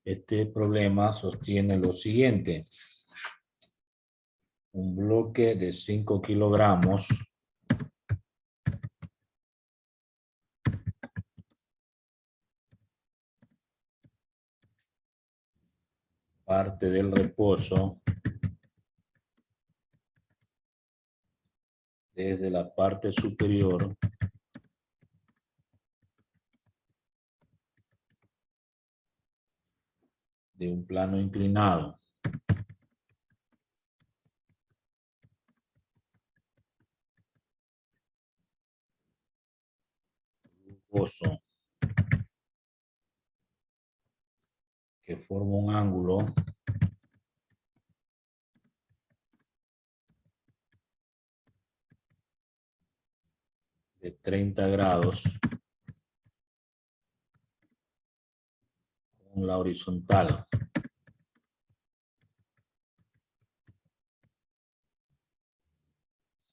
Este problema sostiene lo siguiente. Un bloque de 5 kilogramos parte del reposo desde la parte superior de un plano inclinado. Reposo que forma un ángulo de 30 grados con la horizontal.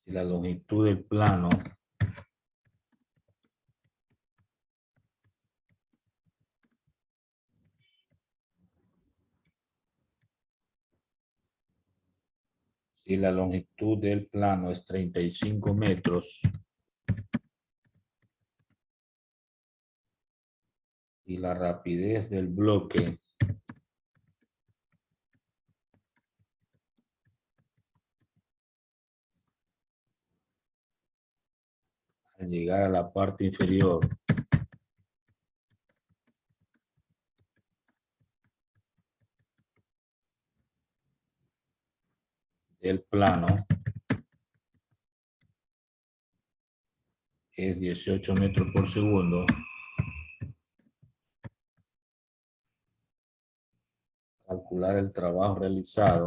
Si la longitud del plano es 35 metros y la rapidez del bloque al llegar a la parte inferior del plano es 18 metros por segundo, calcular el trabajo realizado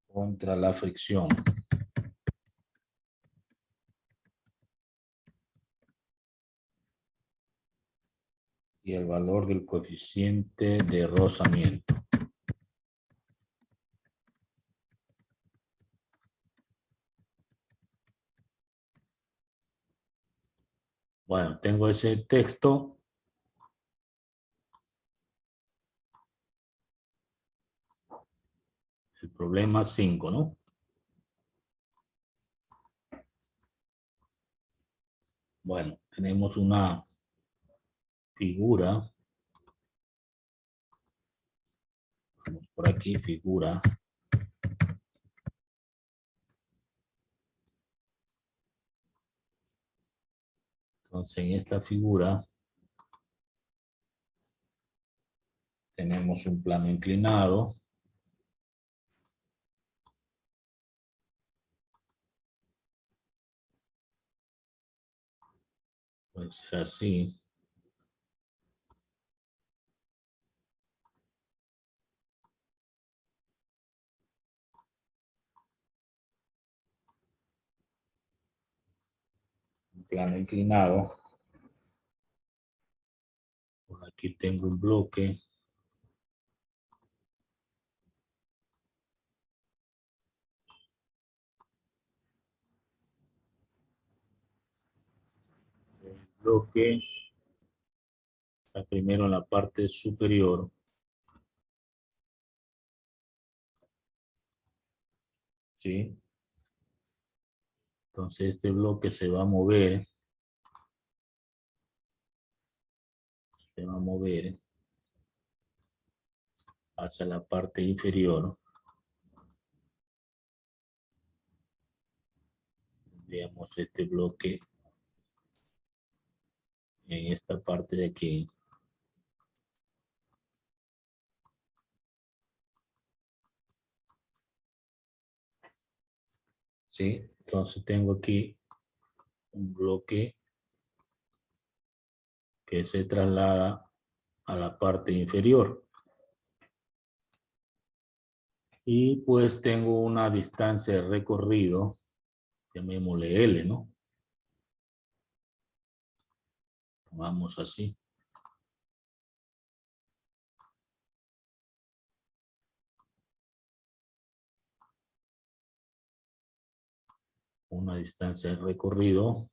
contra la fricción. Y el valor del coeficiente de rozamiento. Bueno, tengo ese texto. El problema 5, ¿no? Bueno, tenemos una figura. Vamos por aquí, figura. Entonces, en esta figura tenemos un plano inclinado. Puede ser así. Un plano inclinado. Por aquí tengo un bloque. El bloque está primero en la parte superior. ¿Sí? Entonces este bloque se va a mover. Se va a mover hacia la parte inferior. Tendríamos este bloque en esta parte de aquí. ¿Sí? Entonces tengo aquí un bloque que se traslada a la parte inferior. Y pues tengo una distancia de recorrido, llamémosle L, ¿no? Vamos así. una distancia de recorrido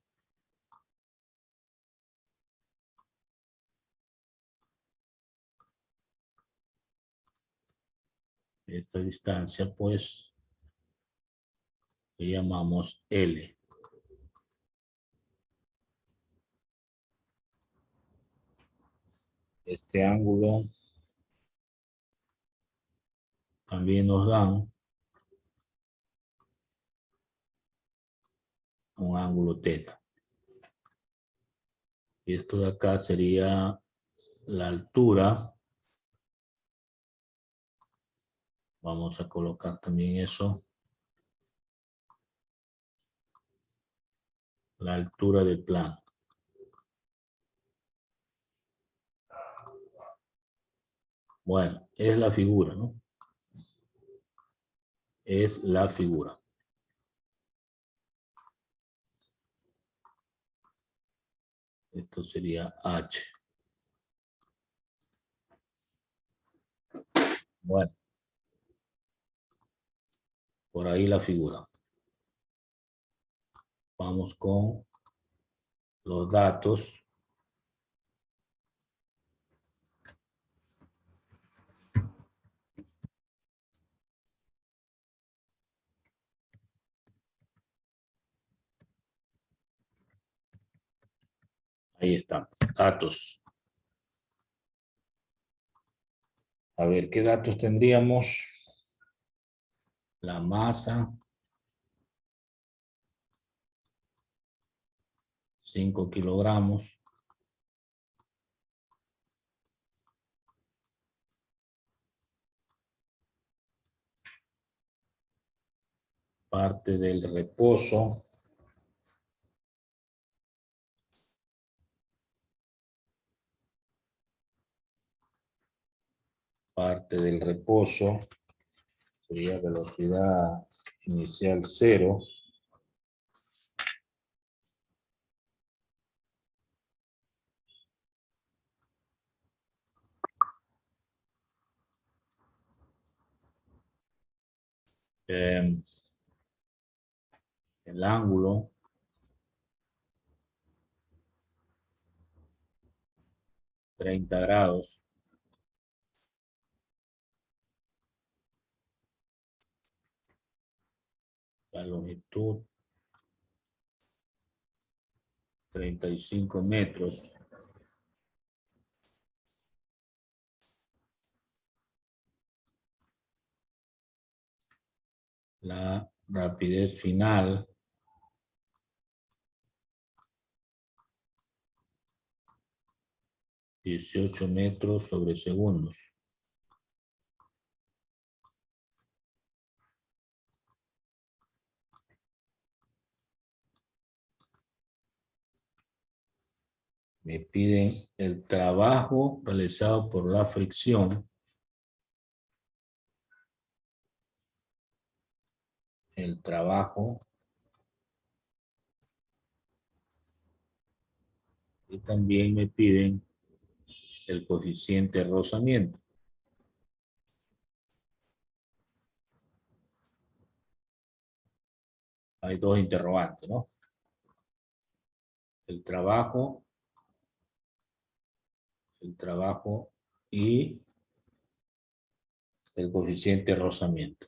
esta distancia pues le llamamos L. Este ángulo también nos dan un ángulo teta. Y esto de acá sería la altura. Vamos a colocar también eso. La altura del plano. Bueno, es la figura, ¿no? Es la figura. Esto sería H. Bueno, por ahí la figura. Vamos con los datos. Ahí están, datos. A ver, ¿qué datos tendríamos? La masa, 5 kilogramos. Parte del reposo. Parte del reposo sería velocidad inicial 0. El ángulo, 30 grados. La longitud, 35 metros. La rapidez final, 18 metros sobre segundos. Me piden el trabajo realizado por la fricción. El trabajo. Y también me piden el coeficiente de rozamiento. Hay dos interrogantes, ¿no? El trabajo y el coeficiente de rozamiento.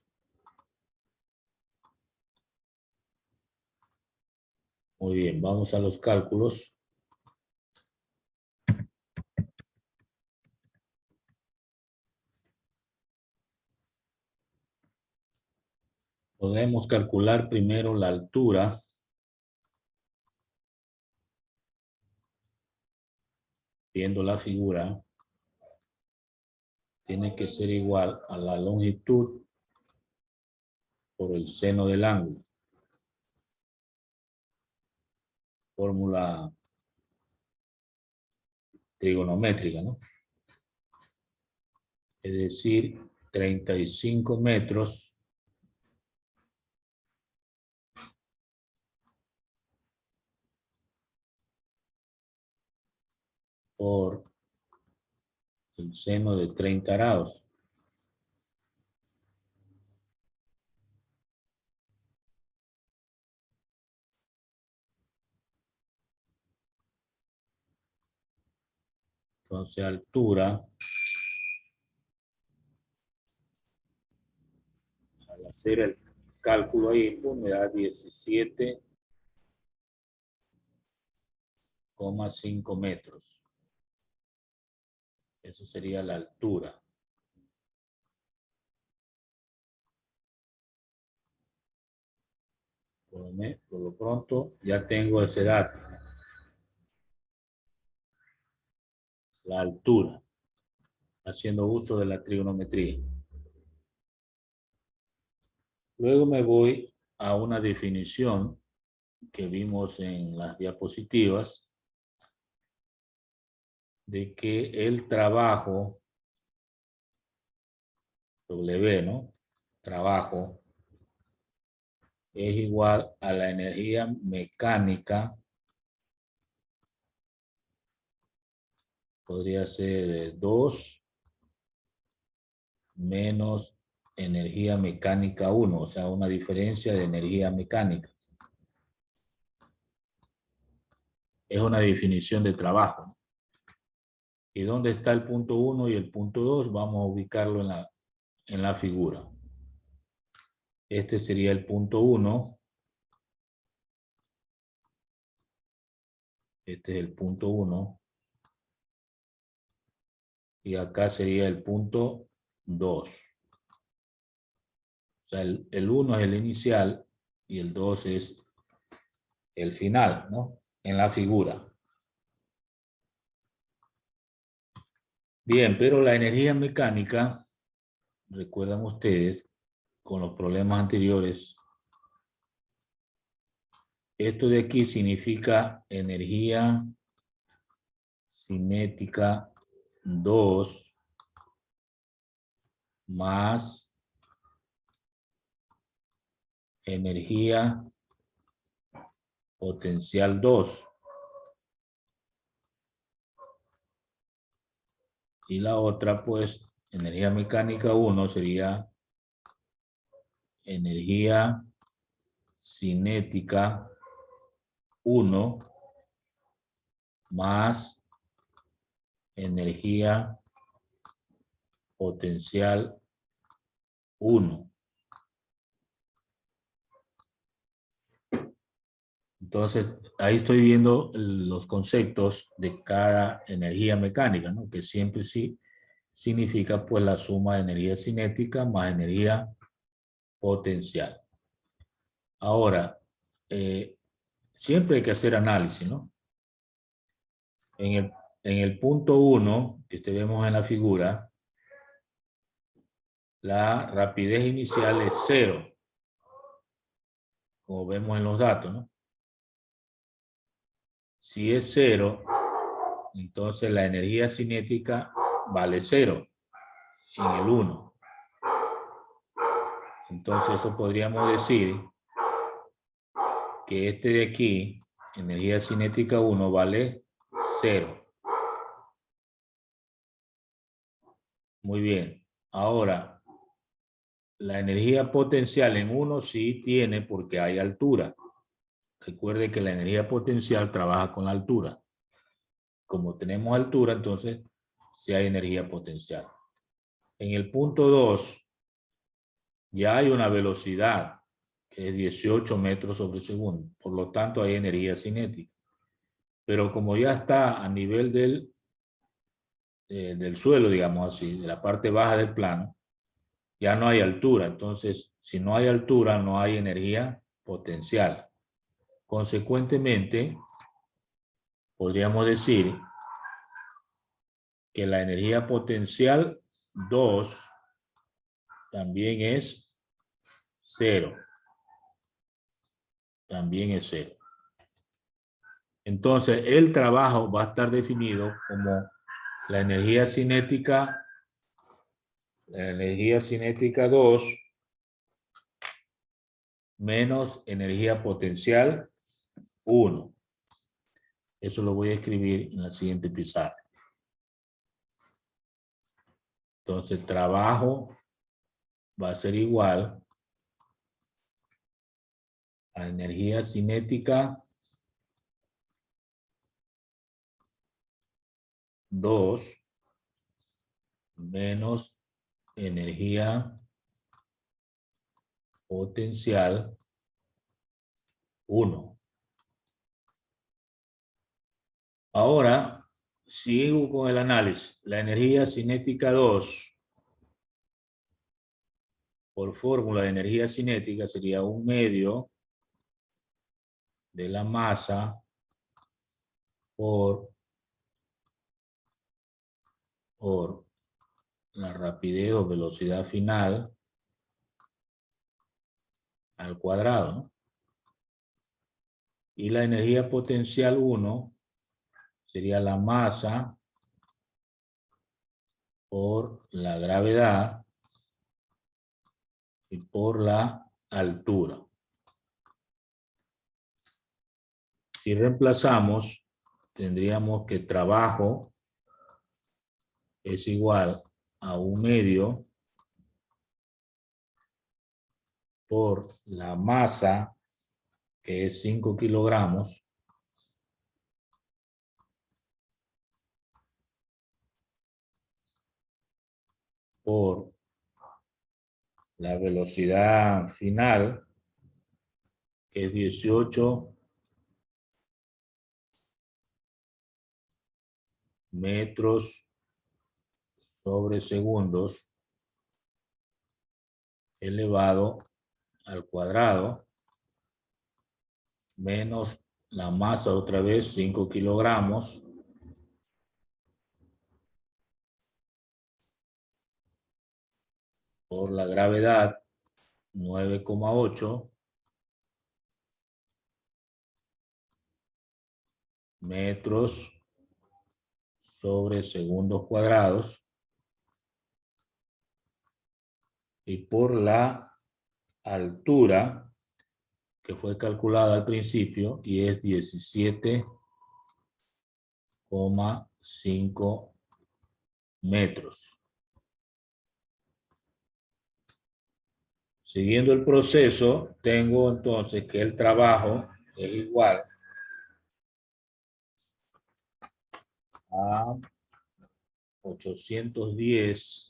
Muy bien, vamos a los cálculos. Podemos calcular primero la altura. Viendo la figura, tiene que ser igual a la longitud por el seno del ángulo. Fórmula trigonométrica, ¿no? Es decir, 35 metros por el seno de 30 grados. Entonces, altura, al hacer el cálculo ahí, pues me da 17,5 metros. Eso sería la altura. Por lo pronto, ya tengo ese dato. La altura, haciendo uso de la trigonometría. Luego me voy a una definición que vimos en las diapositivas de que el trabajo, W, ¿no? Trabajo es igual a la energía mecánica, podría ser 2 menos energía mecánica 1, o sea, una diferencia de energía mecánica. Es una definición de trabajo. ¿Y dónde está el punto 1 y el punto 2? Vamos a ubicarlo en la figura. Este sería el punto 1. Este es el punto 1. Y acá sería el punto 2. O sea, el 1 es el inicial y el 2 es el final, ¿no? En la figura. Bien, pero la energía mecánica, recuerdan ustedes, con los problemas anteriores, esto de aquí significa energía cinética 2 más energía potencial 2. Y la otra, pues, energía mecánica 1 sería energía cinética 1 más energía potencial 1. Entonces, ahí estoy viendo los conceptos de cada energía mecánica, ¿no? Que siempre sí significa pues la suma de energía cinética más energía potencial. Ahora, siempre hay que hacer análisis, ¿no? En el punto 1, que vemos en la figura, la rapidez inicial es 0, como vemos en los datos, ¿no? Si es 0, entonces la energía cinética vale 0 en el 1. Entonces eso podríamos decir que este de aquí, energía cinética 1, vale 0. Muy bien. Ahora, la energía potencial en 1 sí tiene porque hay altura. Recuerde que la energía potencial trabaja con la altura. Como tenemos altura, entonces sí hay energía potencial. En el punto 2, ya hay una velocidad que es 18 metros sobre segundo. Por lo tanto, hay energía cinética. Pero como ya está a nivel del suelo, digamos así, de la parte baja del plano, ya no hay altura. Entonces, si no hay altura, no hay energía potencial. Consecuentemente, podríamos decir que la energía potencial 2 también es 0. También es 0. Entonces, el trabajo va a estar definido como la energía cinética 2 menos energía potencial 1. Eso lo voy a escribir en la siguiente pizarra. Entonces, trabajo va a ser igual a energía cinética 2 menos energía potencial 1. Ahora, sigo con el análisis. La energía cinética 2, por fórmula de energía cinética, sería 1/2 de la masa por la rapidez o velocidad final al cuadrado, ¿no? Y la energía potencial 1 sería la masa por la gravedad y por la altura. Si reemplazamos, tendríamos que trabajo es igual a 1/2 por la masa, que es 5 kilogramos, por la velocidad final, que es 18 metros sobre segundos elevado al cuadrado, menos la masa otra vez, 5 kilogramos, por la gravedad, 9,8 metros sobre segundos cuadrados, y por la altura, que fue calculada al principio, y es 17,5 metros. Siguiendo el proceso, tengo entonces que el trabajo es igual a 810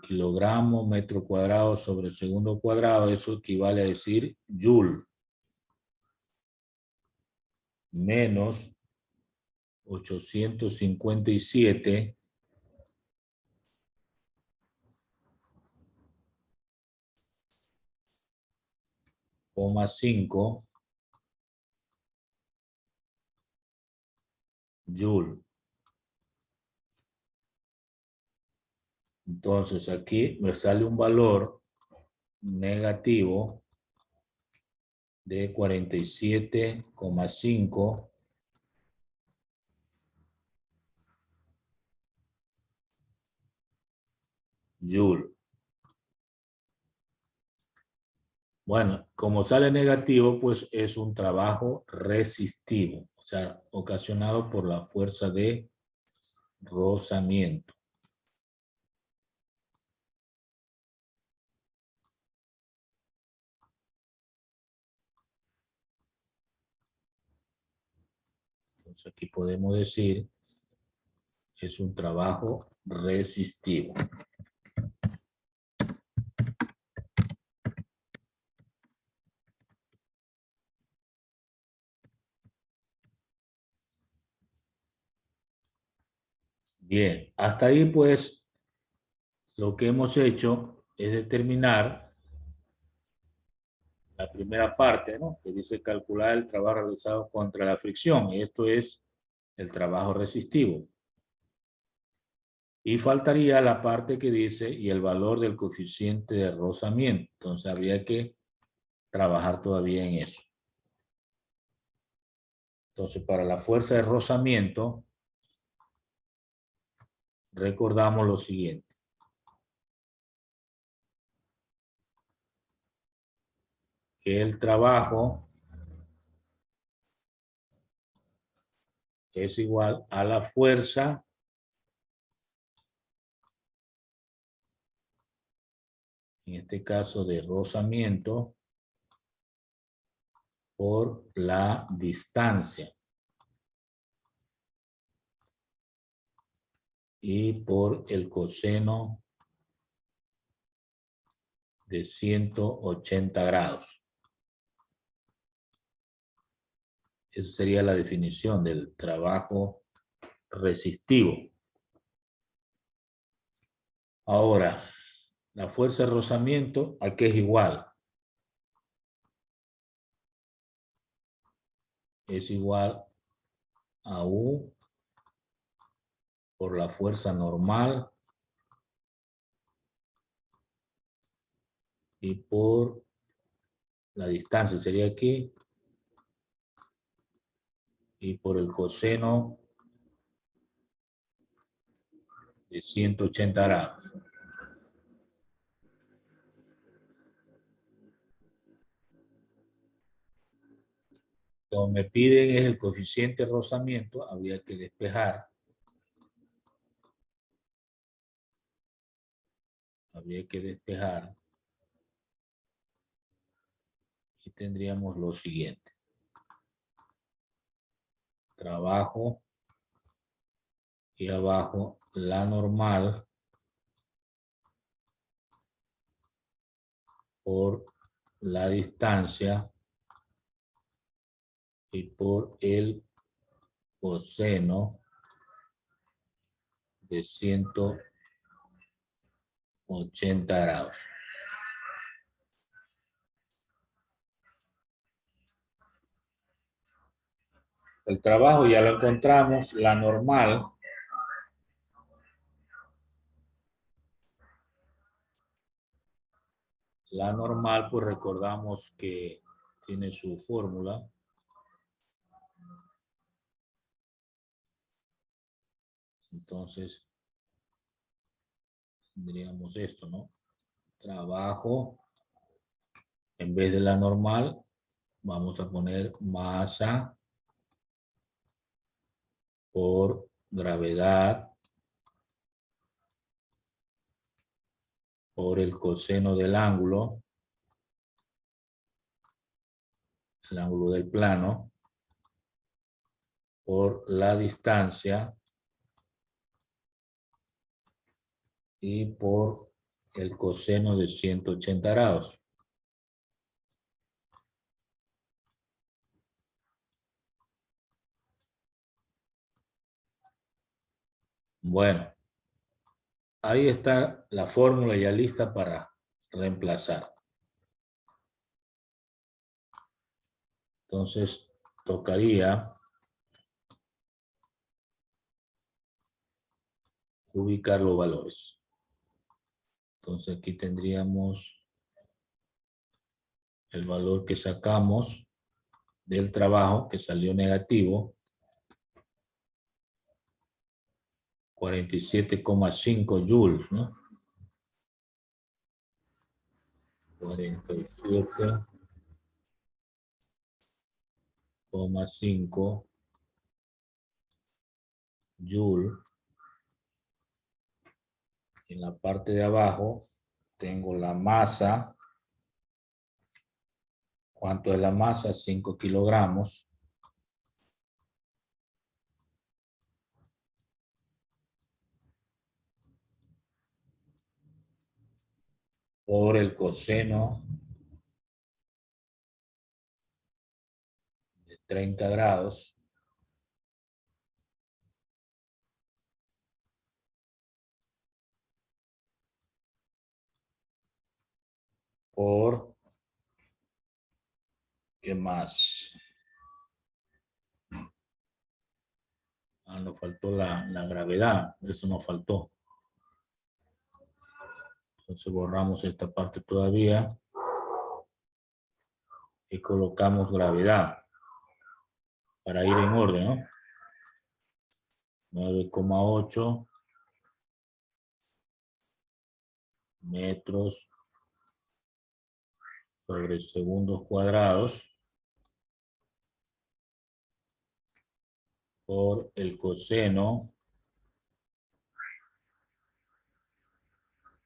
kilogramos metro cuadrado sobre segundo cuadrado. Eso equivale a decir joule, menos 857,5 joule. Entonces aquí me sale un valor negativo de 47,5 joule. Bueno, como sale negativo, pues es un trabajo resistivo, o sea, ocasionado por la fuerza de rozamiento. Entonces aquí podemos decir que es un trabajo resistivo. Bien, hasta ahí pues lo que hemos hecho es determinar la primera parte, ¿no? Que dice calcular el trabajo realizado contra la fricción, y esto es el trabajo resistivo. Y faltaría la parte que dice y el valor del coeficiente de rozamiento. Entonces habría que trabajar todavía en eso. Entonces para la fuerza de rozamiento recordamos lo siguiente. Que el trabajo es igual a la fuerza en este caso de rozamiento, por la distancia y por el coseno de 180 grados. Esa sería la definición del trabajo resistivo. Ahora, la fuerza de rozamiento, ¿a qué es igual? Es igual a U por la fuerza normal y por la distancia, sería aquí, y por el coseno de 180 grados. Lo que me piden es el coeficiente de rozamiento, habría que despejar. Habría que despejar. Y tendríamos lo siguiente. Trabajo. Y abajo la normal por la distancia y por el coseno de 180 grados. El trabajo ya lo encontramos, la normal pues recordamos que tiene su fórmula. Entonces, tendríamos esto, ¿no? Trabajo, en vez de la normal, vamos a poner masa por gravedad por el coseno del ángulo, el ángulo del plano, por la distancia y por el coseno de 180 grados. Bueno, ahí está la fórmula ya lista para reemplazar. Entonces, tocaría ubicar los valores. Entonces, aquí tendríamos el valor que sacamos del trabajo, que salió negativo, 47,5 joules, ¿no? 47,5 joules. En la parte de abajo tengo la masa. ¿Cuánto es la masa? 5 kilogramos. Por el coseno de 30 grados. Por, ¿qué más? Nos faltó la gravedad, eso nos faltó. Entonces borramos esta parte todavía y colocamos gravedad para ir en orden, ¿no? 9,8 metros sobre segundos cuadrados por el coseno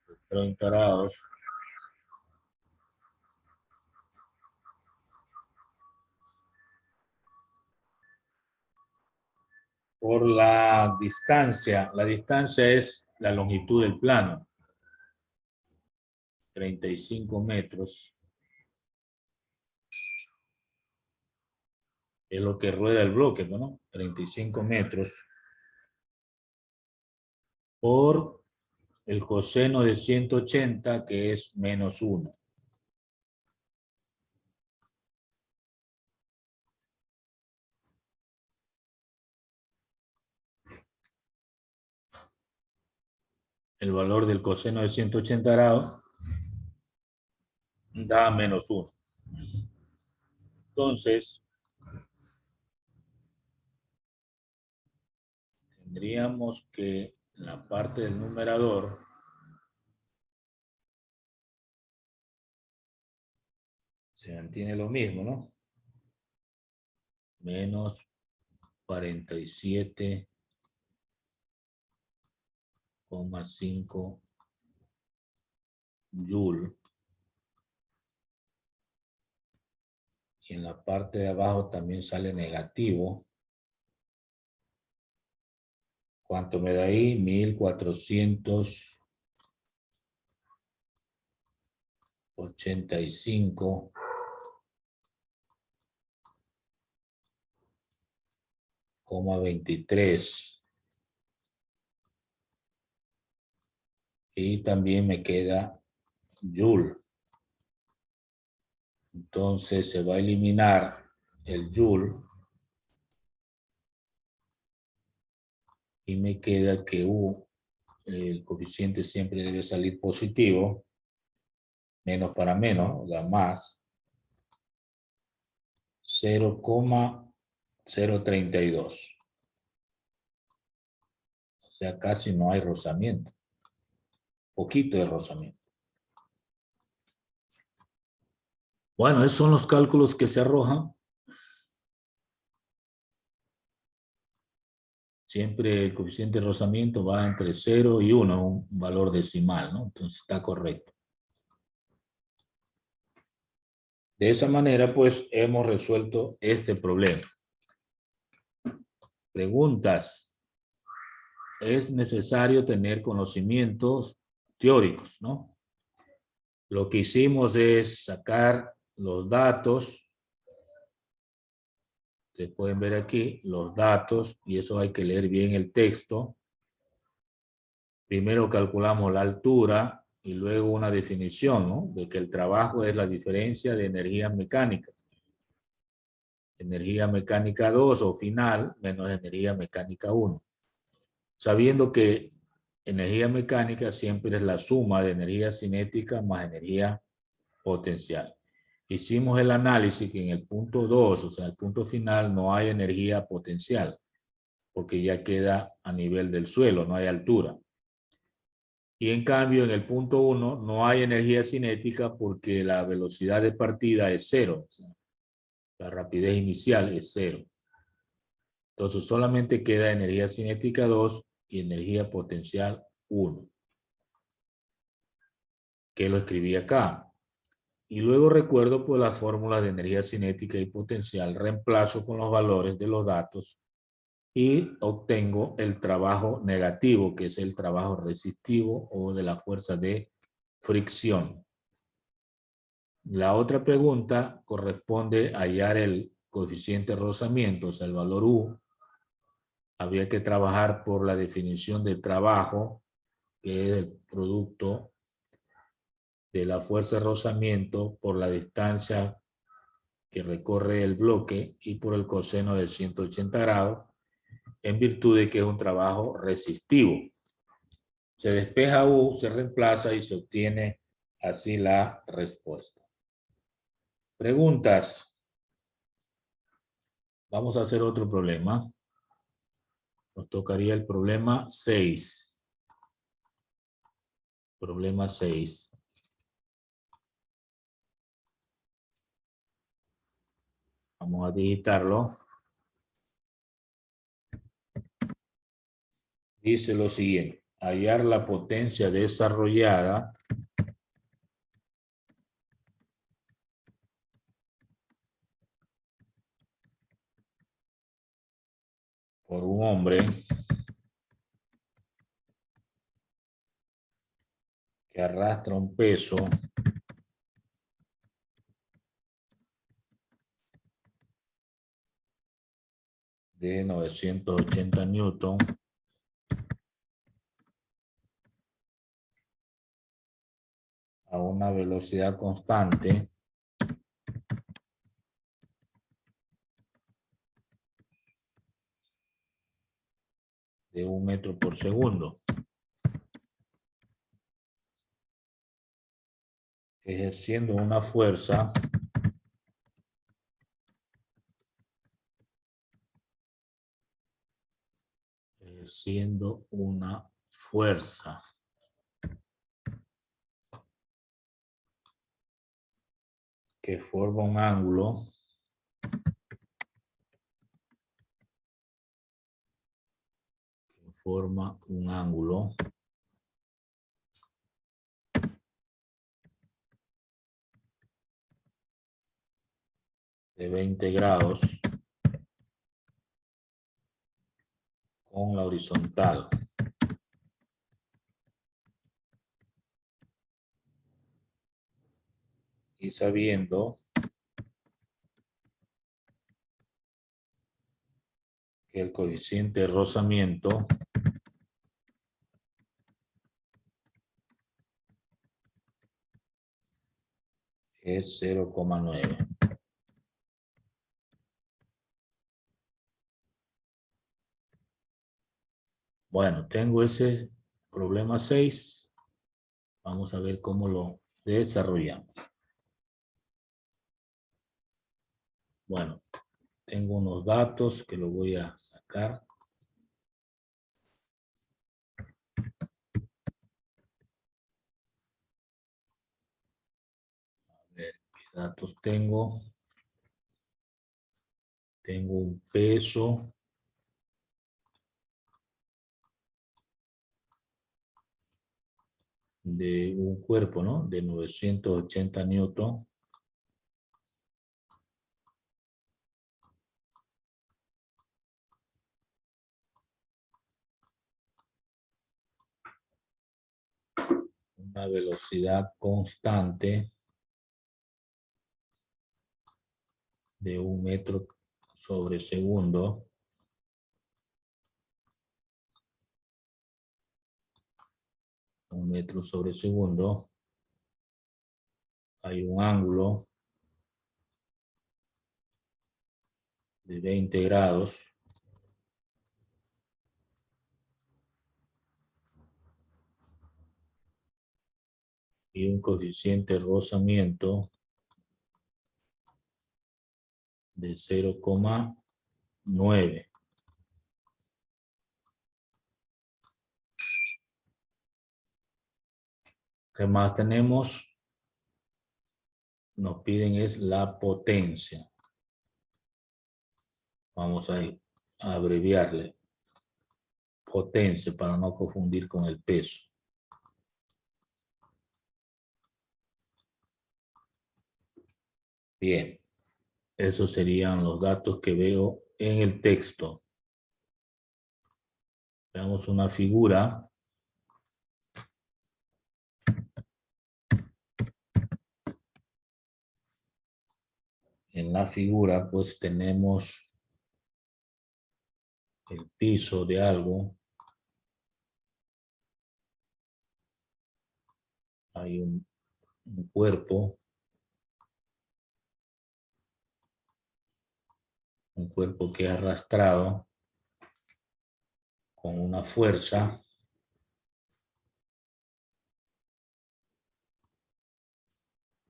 de 30 grados por la distancia. La distancia es la longitud del plano. 35 metros. Es lo que rueda el bloque, ¿no? 35 metros. Por el coseno de 180, que es menos 1. El valor del coseno de 180 grados da menos 1. Entonces, tendríamos que en la parte del numerador se mantiene lo mismo, ¿no? Menos 47,5 Joule. Y en la parte de abajo también sale negativo. ¿Cuánto me da ahí? 1485,23. Y también me queda Joule. Entonces se va a eliminar el Joule. Y me queda que U, el coeficiente siempre debe salir positivo. Menos para menos, da más. 0,032. O sea, casi no hay rozamiento. Poquito de rozamiento. Bueno, esos son los cálculos que se arrojan. Siempre el coeficiente de rozamiento va entre 0 y 1, un valor decimal, ¿no? Entonces está correcto. De esa manera, pues, hemos resuelto este problema. Preguntas. Es necesario tener conocimientos teóricos, ¿no? Lo que hicimos es sacar los datos. Ustedes pueden ver aquí los datos y eso hay que leer bien el texto. Primero calculamos la altura y luego una definición, ¿no? De que el trabajo es la diferencia de energías mecánicas. Energía mecánica 2 o final menos energía mecánica 1. Sabiendo que energía mecánica siempre es la suma de energía cinética más energía potencial. Hicimos el análisis que en el punto 2, o sea, el punto final, no hay energía potencial, porque ya queda a nivel del suelo, no hay altura. Y en cambio, en el punto 1 no hay energía cinética porque la velocidad de partida es 0. O sea, la rapidez inicial es 0. Entonces solamente queda energía cinética 2 y energía potencial 1. Que lo escribí acá. Y luego recuerdo pues las fórmulas de energía cinética y potencial, reemplazo con los valores de los datos y obtengo el trabajo negativo, que es el trabajo resistivo o de la fuerza de fricción. La otra pregunta corresponde a hallar el coeficiente de rozamiento, o sea, el valor U. Había que trabajar por la definición de trabajo, que es el producto de la fuerza de rozamiento por la distancia que recorre el bloque y por el coseno de 180 grados, en virtud de que es un trabajo resistivo. Se despeja U, se reemplaza y se obtiene así la respuesta. Preguntas. Vamos a hacer otro problema. Nos tocaría el problema 6. Problema 6. Vamos a digitarlo. Dice lo siguiente. Hallar la potencia desarrollada por un hombre que arrastra un peso de 980 newton a una velocidad constante de 1 metro por segundo, ejerciendo una fuerza que forma un ángulo de 20 grados con la horizontal. Y sabiendo que el coeficiente de rozamiento es 0,9. Bueno, tengo ese problema 6. Vamos a ver cómo lo desarrollamos. Bueno, tengo unos datos que lo voy a sacar. A ver, ¿qué datos tengo? Tengo un peso de un cuerpo, ¿no? De 980 newton. Una velocidad constante de 1 metro sobre segundo. Un metro sobre segundo. Hay un ángulo de 20 grados. Y un coeficiente de rozamiento de 0,9. ¿Qué más tenemos? Nos piden es la potencia. Vamos a abreviarle. Potencia para no confundir con el peso. Bien. Esos serían los datos que veo en el texto. Veamos una figura. En la figura pues tenemos el piso de algo. Hay un cuerpo. Un cuerpo que es arrastrado con una fuerza.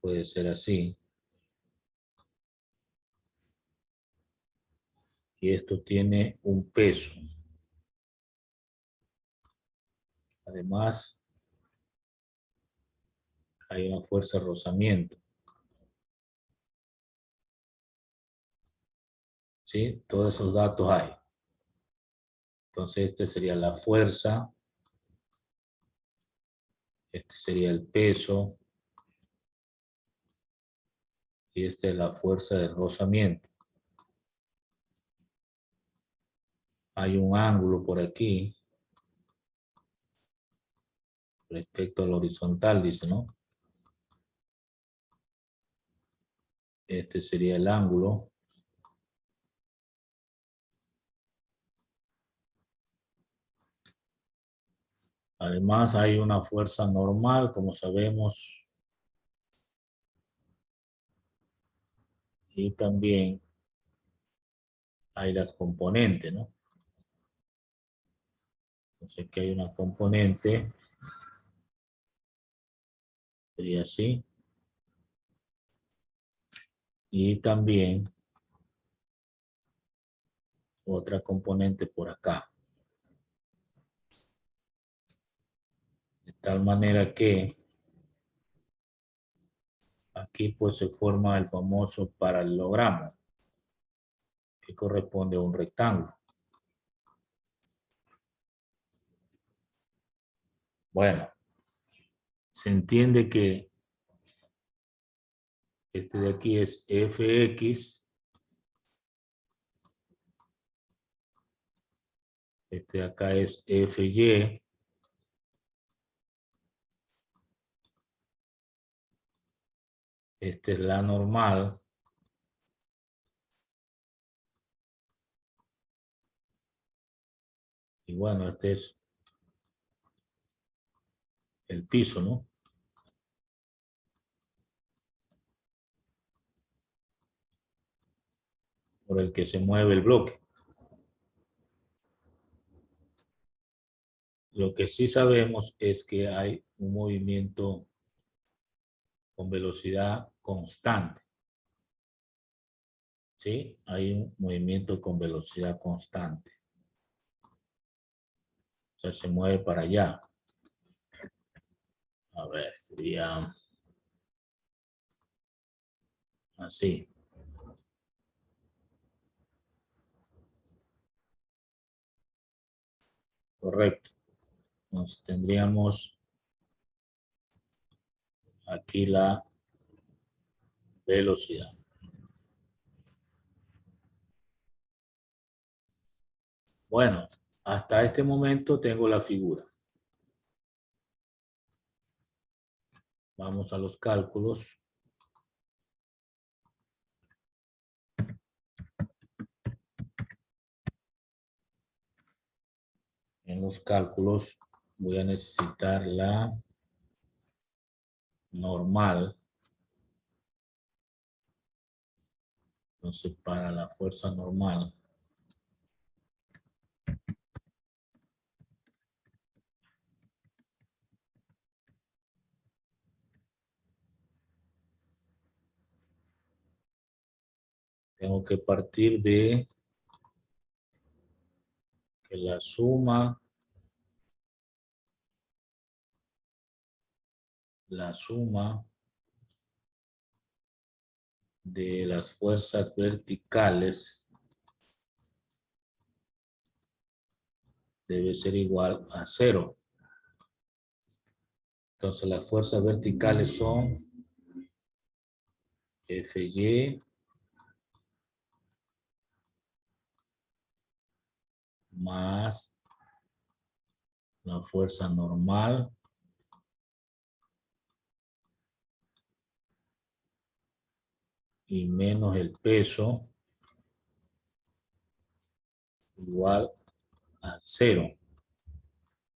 Puede ser así. Y esto tiene un peso. Además, hay una fuerza de rozamiento. ¿Sí? Todos esos datos hay. Entonces, este sería la fuerza. Este sería el peso. Y esta es la fuerza de rozamiento. Hay un ángulo por aquí respecto al horizontal, dice, ¿no? Este sería el ángulo. Además hay una fuerza normal, como sabemos. Y también hay las componentes, ¿no? Entonces aquí hay una componente. Sería así. Y también otra componente por acá. De tal manera que aquí pues se forma el famoso paralelogramo, que corresponde a un rectángulo. Bueno, se entiende que este de aquí es fx, este de acá es fy, esta es la normal, y bueno, este es el piso, ¿no? Por el que se mueve el bloque. Lo que sí sabemos es que hay un movimiento con velocidad constante. ¿Sí? Hay un movimiento con velocidad constante. O sea, se mueve para allá. A ver, sería así. Correcto. Entonces tendríamos aquí la velocidad. Bueno, hasta este momento tengo la figura. Vamos a los cálculos. En los cálculos voy a necesitar la normal. Entonces, para la fuerza normal, tengo que partir de que la suma de las fuerzas verticales debe ser igual a 0. Entonces las fuerzas verticales son Fy más la fuerza normal y menos el peso igual a 0.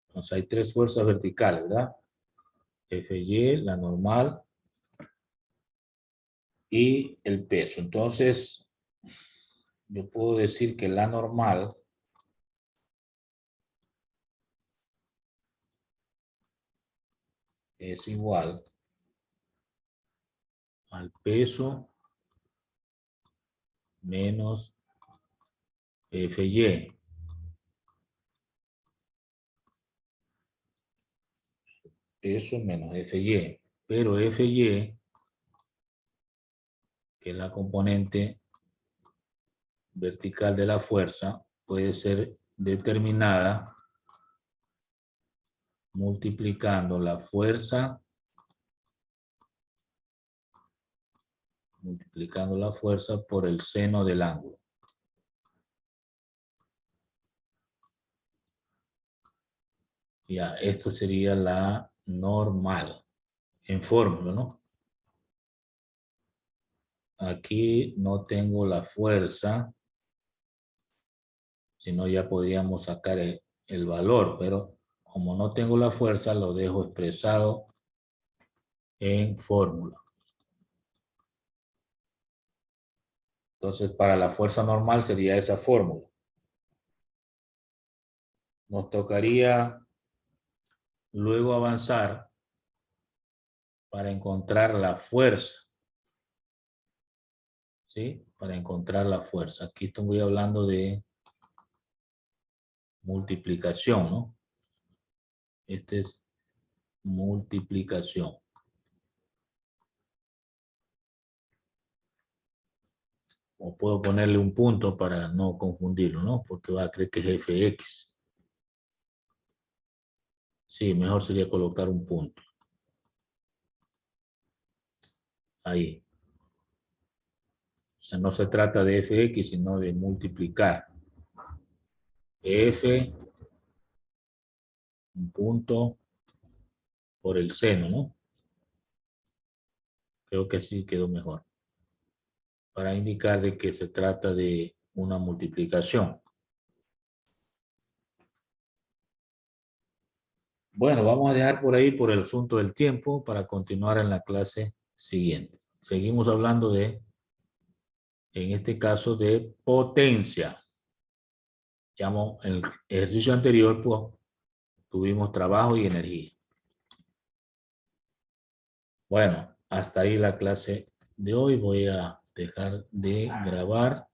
Entonces hay tres fuerzas verticales, ¿verdad? Fy, la normal y el peso. Entonces yo puedo decir que la normal es igual al peso menos Fy. Peso menos Fy. Pero Fy, que es la componente vertical de la fuerza, puede ser determinada multiplicando la fuerza por el seno del ángulo. Ya, esto sería la normal en fórmula, ¿no? Aquí no tengo la fuerza, sino ya podríamos sacar el valor, pero como no tengo la fuerza, lo dejo expresado en fórmula. Entonces, para la fuerza normal sería esa fórmula. Nos tocaría luego avanzar para encontrar la fuerza. ¿Sí? Para encontrar la fuerza. Aquí estoy hablando de multiplicación, ¿no? Este es multiplicación. O puedo ponerle un punto para no confundirlo, ¿no? Porque va a creer que es fx. Sí, mejor sería colocar un punto. Ahí. O sea, no se trata de fx, sino de multiplicar. F, un punto por el seno, ¿no? Creo que así quedó mejor. Para indicar de que se trata de una multiplicación. Bueno, vamos a dejar por ahí por el asunto del tiempo para continuar en la clase siguiente. Seguimos hablando de, en este caso, de potencia. Llamo el ejercicio anterior, pues tuvimos trabajo y energía. Bueno, hasta ahí la clase de hoy. Voy a dejar de grabar.